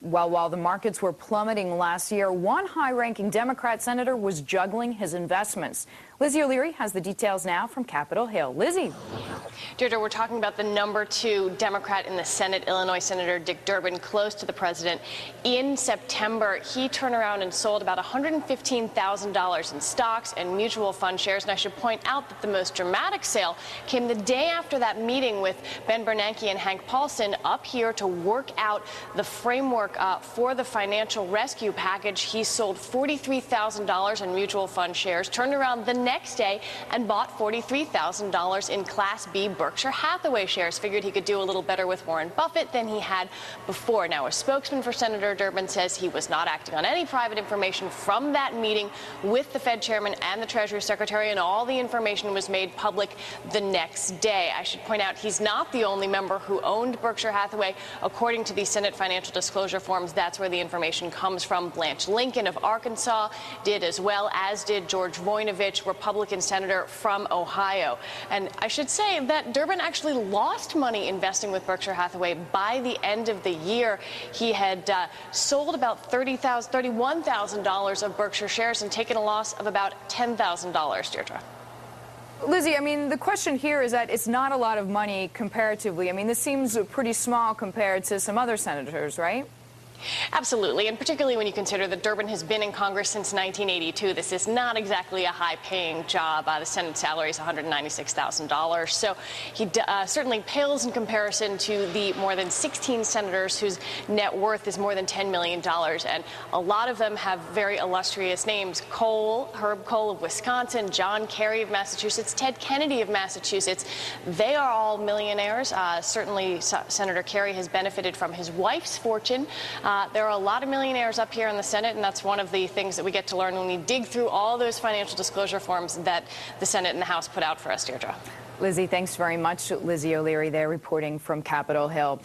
Well, while the markets were plummeting last year, one high-ranking Democrat senator was juggling his investments. Lizzie O'Leary has the details now from Capitol Hill. Lizzie. Deirdre, we're talking about the #2 Democrat in the Senate, Illinois Senator Dick Durbin, close to the president. In September, he turned around and sold about $115,000 in stocks and mutual fund shares. And I should point out that the most dramatic sale came the day after that meeting with Ben Bernanke and Hank Paulson up here to work out the framework for the financial rescue package. He sold $43,000 in mutual fund shares, turned around the next day and bought $43,000 in Class B Berkshire Hathaway shares. Figured he could do a little better with Warren Buffett than he had before. Now, a spokesman for Senator Durbin says he was not acting on any private information from that meeting with the Fed chairman and the Treasury Secretary, and all the information was made public the next day. I should point out he's not the only member who owned Berkshire Hathaway. According to the Senate financial disclosure forms, that's where the information comes from. Blanche Lincoln of Arkansas did, as well as did George Voinovich, Republican senator from Ohio. And I should say that Durbin actually lost money investing with Berkshire Hathaway by the end of the year. He had sold about $31,000 of Berkshire shares and taken a loss of about $10,000, Deirdre. Lizzie, I mean, the question here is that it's not a lot of money comparatively. I mean, this seems pretty small compared to some other senators, right? Absolutely, and particularly when you consider that Durbin has been in Congress since 1982. This is not exactly a high-paying job. The Senate salary is $196,000, so he certainly pales in comparison to the more than 16 senators whose net worth is more than $10 million, and a lot of them have very illustrious names. Herb Kohl of Wisconsin, John Kerry of Massachusetts, Ted Kennedy of Massachusetts. They are all millionaires. Certainly, Senator Kerry has benefited from his wife's fortune. There are a lot of millionaires up here in the Senate, and that's one of the things that we get to learn when we dig through all those financial disclosure forms that the Senate and the House put out for us, Deirdre. Lizzie, thanks very much. Lizzie O'Leary there reporting from Capitol Hill.